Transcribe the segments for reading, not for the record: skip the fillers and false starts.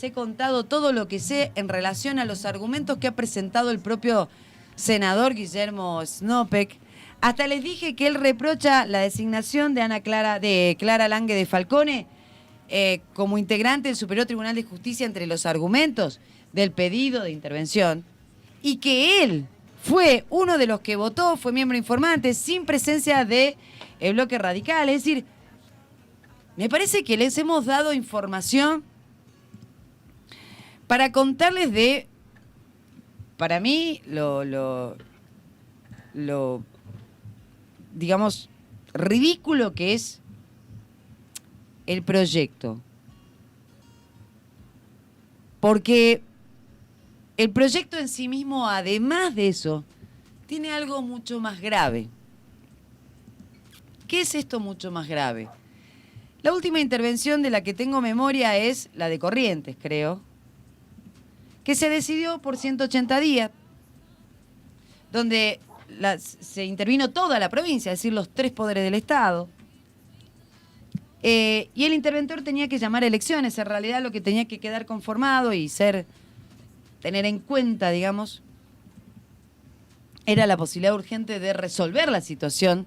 He contado todo lo que sé en relación a los argumentos que ha presentado el propio senador Guillermo Snopek. Hasta les dije que él reprocha la designación de Clara Lange de Falcone como integrante del Superior Tribunal de Justicia entre los argumentos del pedido de intervención, y que él fue uno de los que votó, fue miembro informante, sin presencia del bloque radical. Es decir, me parece que les hemos dado información para contarles de, para mí, digamos, ridículo que es el proyecto. Porque el proyecto en sí mismo, además de eso, tiene algo mucho más grave. ¿Qué es esto mucho más grave? La última intervención de la que tengo memoria es la de Corrientes, creo, que se decidió por 180 días, donde se intervino toda la provincia, es decir, los 3 poderes del Estado. Y el interventor tenía que llamar a elecciones. En realidad lo que tenía que quedar conformado y tener en cuenta, digamos, era la posibilidad urgente de resolver la situación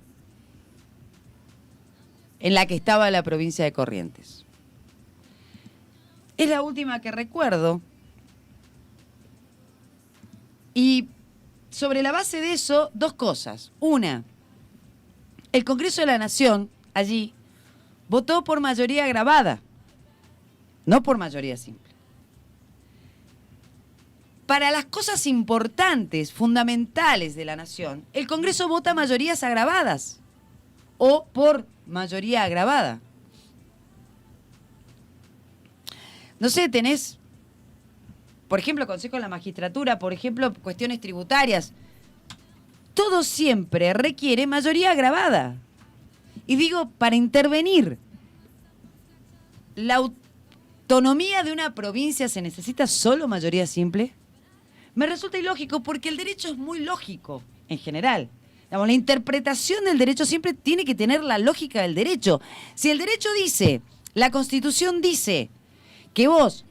en la que estaba la provincia de Corrientes. Es la última que recuerdo. Y sobre la base de eso, 2 cosas. Una, el Congreso de la Nación, allí, votó por mayoría agravada, no por mayoría simple. Para las cosas importantes, fundamentales de la Nación, el Congreso vota mayorías agravadas o por mayoría agravada. No sé, tenés, por ejemplo, Consejo de la Magistratura, por ejemplo, cuestiones tributarias. Todo siempre requiere mayoría agravada. Y digo, para intervenir la autonomía de una provincia, ¿se necesita solo mayoría simple? Me resulta ilógico, porque el derecho es muy lógico en general. Digamos, la interpretación del derecho siempre tiene que tener la lógica del derecho. Si el derecho dice, la Constitución dice que vos,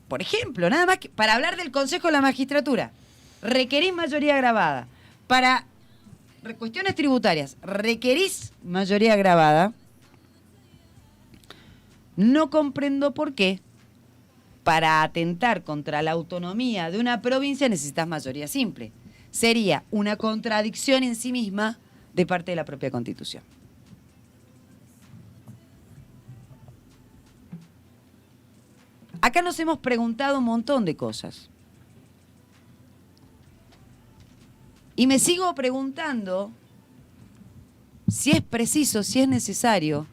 por ejemplo, nada más que para hablar del Consejo de la Magistratura, requerís mayoría agravada. Para cuestiones tributarias, requerís mayoría agravada. No comprendo por qué, para atentar contra la autonomía de una provincia, necesitas mayoría simple. Sería una contradicción en sí misma de parte de la propia Constitución. Acá nos hemos preguntado un montón de cosas. Y me sigo preguntando si es preciso, si es necesario,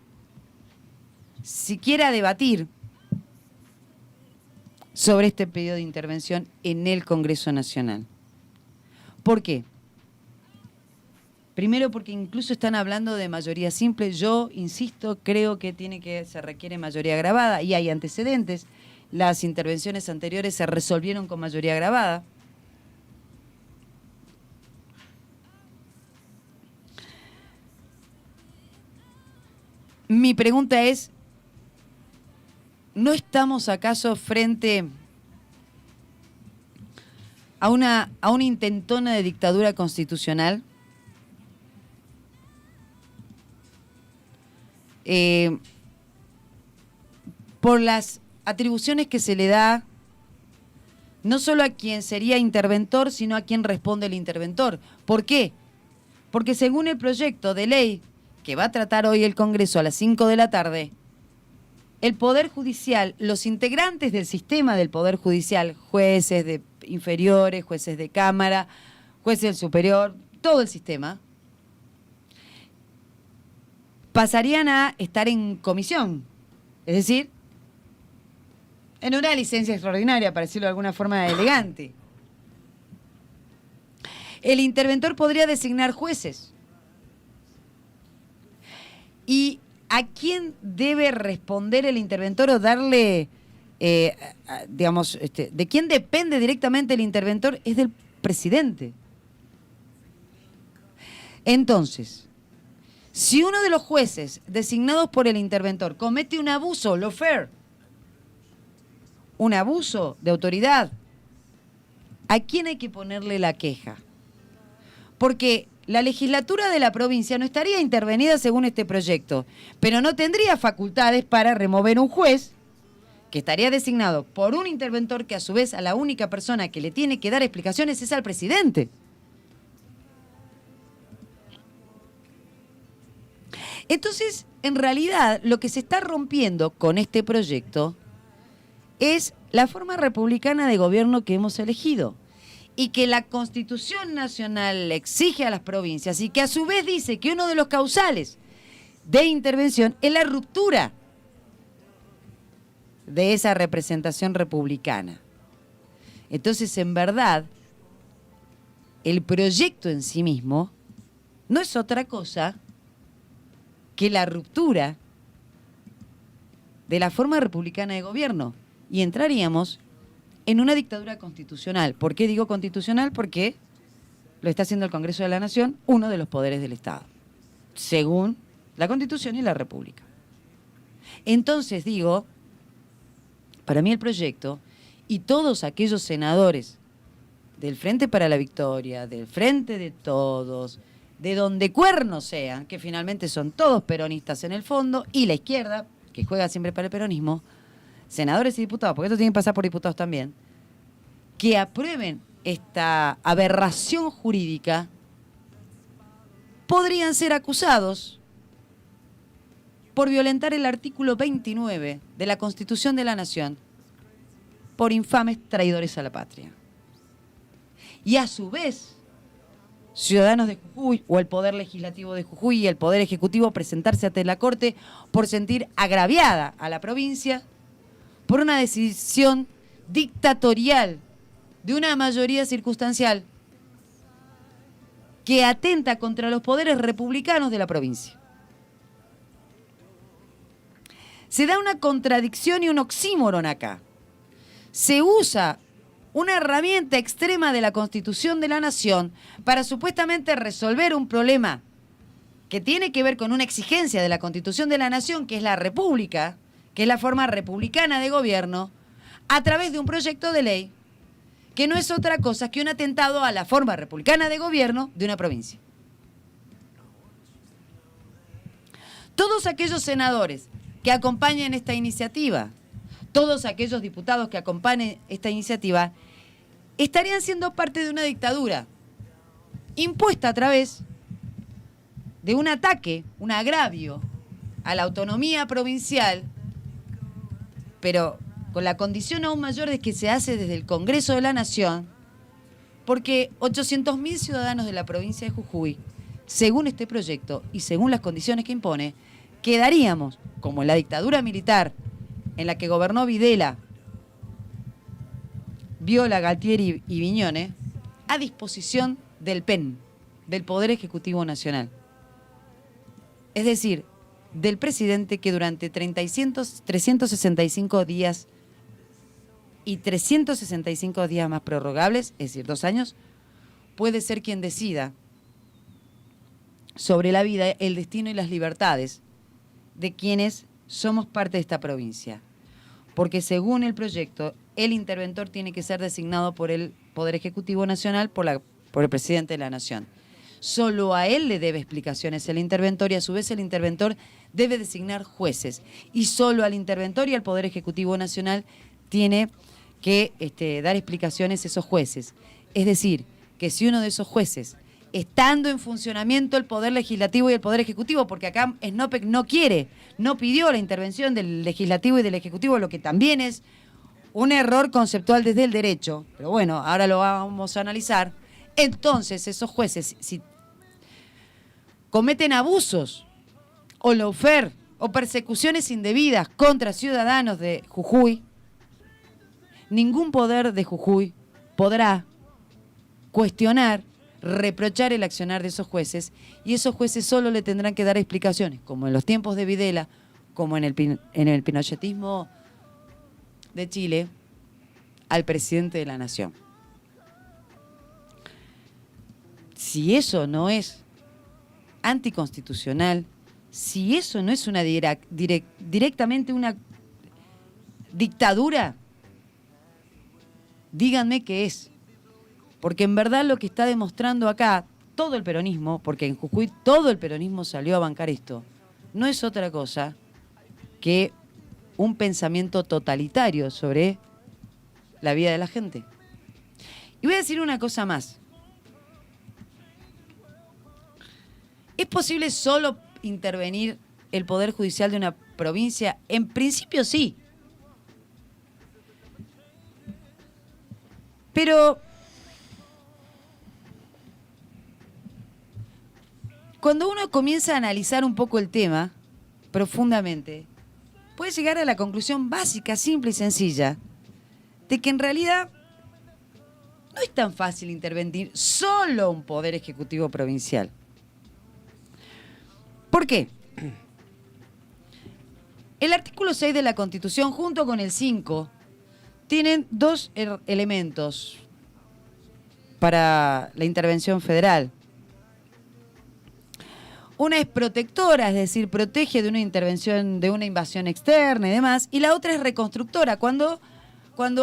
siquiera debatir sobre este pedido de intervención en el Congreso Nacional. ¿Por qué? Primero, porque incluso están hablando de mayoría simple. Yo, insisto, creo que se requiere mayoría agravada, y hay antecedentes. Las intervenciones anteriores se resolvieron con mayoría agravada. Mi pregunta es, ¿no estamos acaso frente a una intentona de dictadura constitucional? Por las atribuciones que se le da no solo a quien sería interventor, sino a quien responde el interventor. ¿Por qué? Porque según el proyecto de ley que va a tratar hoy el Congreso a las 5 de la tarde, el Poder Judicial, los integrantes del sistema del Poder Judicial, jueces de inferiores, jueces de Cámara, jueces del superior, todo el sistema, pasarían a estar en comisión, es decir, en una licencia extraordinaria, para decirlo de alguna forma elegante. El interventor podría designar jueces. ¿Y a quién debe responder el interventor o darle, digamos, de quién depende directamente el interventor? Es del presidente. Entonces, si uno de los jueces designados por el interventor comete un abuso, lawfare, un abuso de autoridad, ¿a quién hay que ponerle la queja? Porque la legislatura de la provincia no estaría intervenida según este proyecto, pero no tendría facultades para remover un juez que estaría designado por un interventor que a su vez a la única persona que le tiene que dar explicaciones es al presidente. Entonces, en realidad, lo que se está rompiendo con este proyecto es la forma republicana de gobierno que hemos elegido y que la Constitución Nacional le exige a las provincias y que a su vez dice que uno de los causales de intervención es la ruptura de esa representación republicana. Entonces, en verdad, el proyecto en sí mismo no es otra cosa que la ruptura de la forma republicana de gobierno. Y entraríamos en una dictadura constitucional. ¿Por qué digo constitucional? Porque lo está haciendo el Congreso de la Nación, uno de los poderes del Estado, según la Constitución y la República. Entonces digo, para mí el proyecto y todos aquellos senadores del Frente para la Victoria, del Frente de Todos, de donde cuernos sean, que finalmente son todos peronistas en el fondo, y la izquierda, que juega siempre para el peronismo, senadores y diputados, porque esto tiene que pasar por diputados también, que aprueben esta aberración jurídica, podrían ser acusados por violentar el artículo 29 de la Constitución de la Nación, por infames traidores a la patria. Y a su vez, ciudadanos de Jujuy o el Poder Legislativo de Jujuy y el Poder Ejecutivo presentarse ante la Corte por sentir agraviada a la provincia por una decisión dictatorial de una mayoría circunstancial que atenta contra los poderes republicanos de la provincia. Se da una contradicción y un oxímoron acá. Se usa una herramienta extrema de la Constitución de la Nación para supuestamente resolver un problema que tiene que ver con una exigencia de la Constitución de la Nación, que es la República, que es la forma republicana de gobierno, a través de un proyecto de ley que no es otra cosa que un atentado a la forma republicana de gobierno de una provincia. Todos aquellos senadores que acompañen esta iniciativa, todos aquellos diputados que acompañen esta iniciativa, estarían siendo parte de una dictadura impuesta a través de un ataque, un agravio a la autonomía provincial, pero con la condición aún mayor de que se hace desde el Congreso de la Nación, porque 800.000 ciudadanos de la provincia de Jujuy, según este proyecto y según las condiciones que impone, quedaríamos, como en la dictadura militar en la que gobernó Videla, Viola, Galtieri y Viñones, a disposición del PEN, del Poder Ejecutivo Nacional. Es decir, del presidente que durante 365 días y 365 días más prorrogables, es decir, 2 años, puede ser quien decida sobre la vida, el destino y las libertades de quienes somos parte de esta provincia. Porque según el proyecto, el interventor tiene que ser designado por el Poder Ejecutivo Nacional, por el presidente de la Nación. Solo a él le debe explicaciones el interventor y a su vez el interventor debe designar jueces. Y solo al interventor y al Poder Ejecutivo Nacional tiene que dar explicaciones esos jueces. Es decir, que si uno de esos jueces, estando en funcionamiento el Poder Legislativo y el Poder Ejecutivo, porque acá SNOPEC no pidió la intervención del Legislativo y del Ejecutivo, lo que también es un error conceptual desde el derecho, pero bueno, ahora lo vamos a analizar. Entonces, esos jueces, si cometen abusos o lawfare o persecuciones indebidas contra ciudadanos de Jujuy, ningún poder de Jujuy podrá cuestionar, reprochar el accionar de esos jueces, y esos jueces solo le tendrán que dar explicaciones, como en los tiempos de Videla, como en el pinochetismo de Chile, al presidente de la Nación. Si eso no es anticonstitucional, si eso no es directamente una dictadura, díganme qué es. Porque en verdad lo que está demostrando acá todo el peronismo, porque en Jujuy todo el peronismo salió a bancar esto, no es otra cosa que un pensamiento totalitario sobre la vida de la gente. Y voy a decir una cosa más. ¿Es posible solo intervenir el Poder Judicial de una provincia? En principio sí. Pero cuando uno comienza a analizar un poco el tema profundamente, puede llegar a la conclusión básica, simple y sencilla, de que en realidad no es tan fácil intervenir solo un Poder Ejecutivo provincial. ¿Por qué? El artículo 6 de la Constitución, junto con el 5, tienen dos elementos para la intervención federal. Una es protectora, es decir, protege de una intervención, de una invasión externa y demás, y la otra es reconstructora, cuando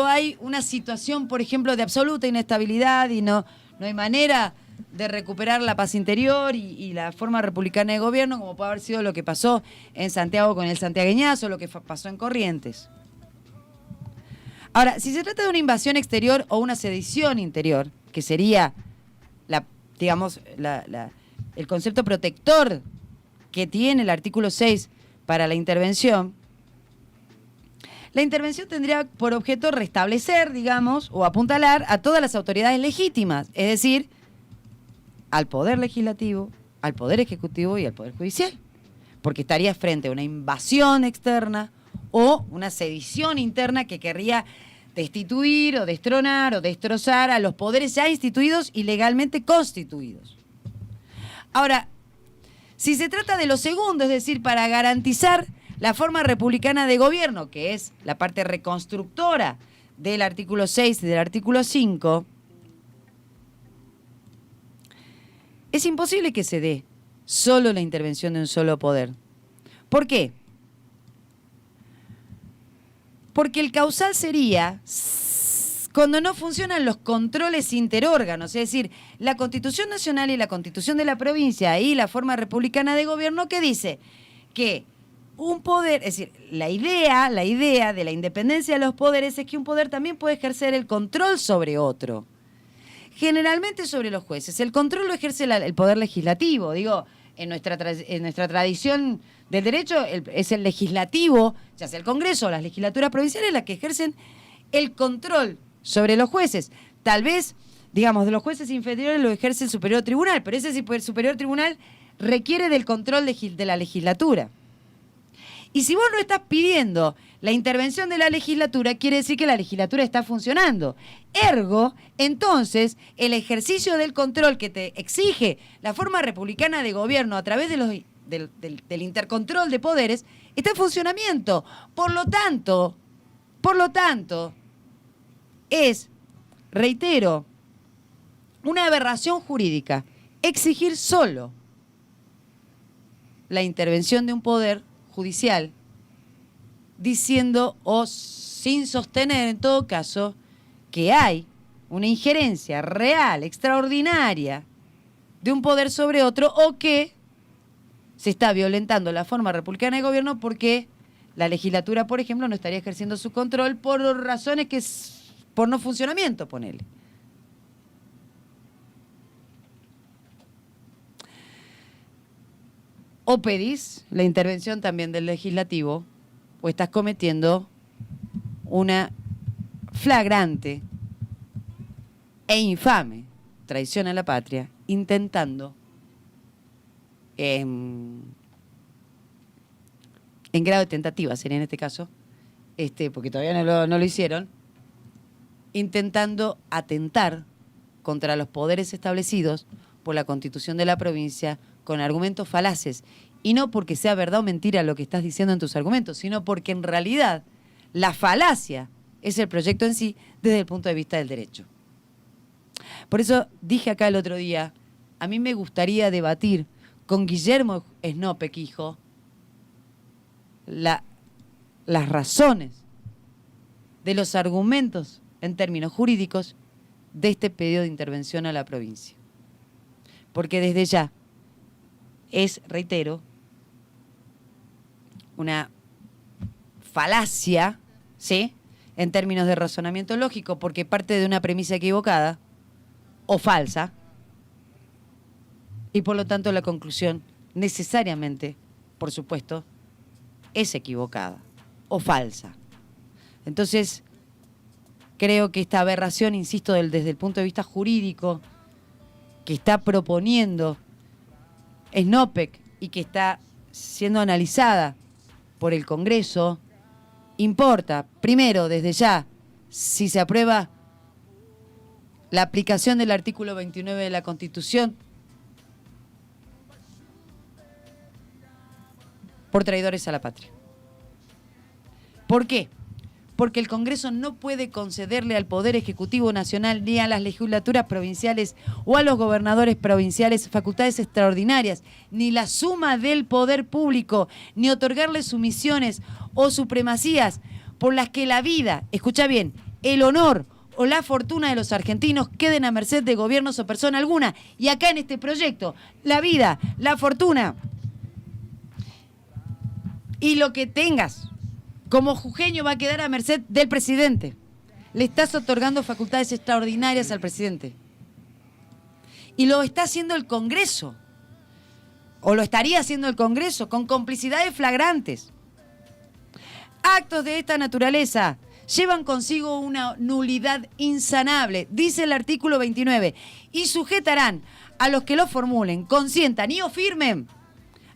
hay una situación, por ejemplo, de absoluta inestabilidad y no hay manera de recuperar la paz interior y la forma republicana de gobierno, como puede haber sido lo que pasó en Santiago con el santiagueñazo, lo que pasó en Corrientes. Ahora, si se trata de una invasión exterior o una sedición interior, que sería el concepto protector que tiene el artículo 6 para la intervención tendría por objeto restablecer, digamos, o apuntalar a todas las autoridades legítimas, es decir, al Poder Legislativo, al Poder Ejecutivo y al Poder Judicial, porque estaría frente a una invasión externa o una sedición interna que querría destituir o destronar o destrozar a los poderes ya instituidos y legalmente constituidos. Ahora, si se trata de lo segundo, es decir, para garantizar la forma republicana de gobierno, que es la parte reconstructora del artículo 6 y del artículo 5, es imposible que se dé solo la intervención de un solo poder. ¿Por qué? Porque el causal sería cuando no funcionan los controles interórganos, es decir, la Constitución Nacional y la Constitución de la provincia y la forma republicana de gobierno, que dice que un poder, es decir, la idea de la independencia de los poderes es que un poder también puede ejercer el control sobre otro. Generalmente sobre los jueces. El control lo ejerce el Poder Legislativo. Digo, en nuestra tradición del derecho es el legislativo, ya sea el Congreso o las legislaturas provinciales, las que ejercen el control sobre los jueces. Tal vez, digamos, de los jueces inferiores lo ejerce el Superior Tribunal, pero ese Superior Tribunal requiere del control de la legislatura. Y si vos no estás pidiendo la intervención de la legislatura, quiere decir que la legislatura está funcionando. Ergo, entonces, el ejercicio del control que te exige la forma republicana de gobierno a través de del intercontrol de poderes está en funcionamiento. Por lo tanto, es, reitero, una aberración jurídica exigir solo la intervención de un poder judicial, diciendo o sin sostener en todo caso que hay una injerencia real, extraordinaria de un poder sobre otro, o que se está violentando la forma republicana de gobierno porque la legislatura, por ejemplo, no estaría ejerciendo su control por razones que es por no funcionamiento, ponele. O pedís la intervención también del legislativo, o estás cometiendo una flagrante e infame traición a la patria, intentando, en grado de tentativa sería en este caso, porque todavía no lo hicieron, intentando atentar contra los poderes establecidos por la Constitución de la provincia con argumentos falaces, y no porque sea verdad o mentira lo que estás diciendo en tus argumentos, sino porque en realidad la falacia es el proyecto en sí desde el punto de vista del derecho. Por eso dije acá el otro día, a mí me gustaría debatir con Guillermo Snopeck, hijo, las razones de los argumentos en términos jurídicos, de este pedido de intervención a la provincia. Porque desde ya es, reitero, una falacia, ¿sí?, en términos de razonamiento lógico, porque parte de una premisa equivocada o falsa, y por lo tanto la conclusión necesariamente, por supuesto, es equivocada o falsa. Entonces, creo que esta aberración, insisto, desde el punto de vista jurídico, que está proponiendo SNOPEC y que está siendo analizada por el Congreso, importa, primero, desde ya, si se aprueba la aplicación del artículo 29 de la Constitución por traidores a la patria. ¿Por qué? Porque el Congreso no puede concederle al Poder Ejecutivo Nacional ni a las legislaturas provinciales o a los gobernadores provinciales facultades extraordinarias, ni la suma del poder público, ni otorgarles sumisiones o supremacías por las que la vida, escucha bien, el honor o la fortuna de los argentinos queden a merced de gobiernos o persona alguna. Y acá en este proyecto, la vida, la fortuna y lo que tengas como jujeño va a quedar a merced del presidente. Le estás otorgando facultades extraordinarias al presidente. Y lo está haciendo el Congreso. O lo estaría haciendo el Congreso con complicidades flagrantes. Actos de esta naturaleza llevan consigo una nulidad insanable, dice el artículo 29, y sujetarán a los que lo formulen, consientan y o firmen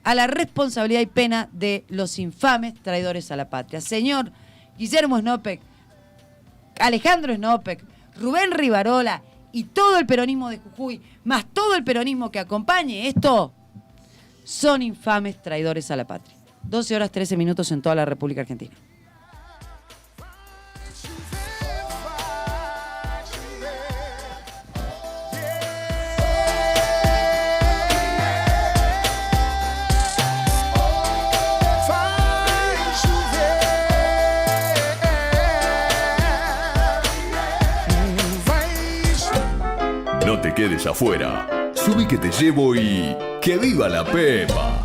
a la responsabilidad y pena de los infames traidores a la patria. Señor Guillermo SNOPEC, Alejandro SNOPEC, Rubén Rivarola y todo el peronismo de Jujuy, más todo el peronismo que acompañe esto, son infames traidores a la patria. 12 horas 13 minutos en toda la República Argentina. No te quedes afuera. Subí que te llevo y ¡que viva la Pepa!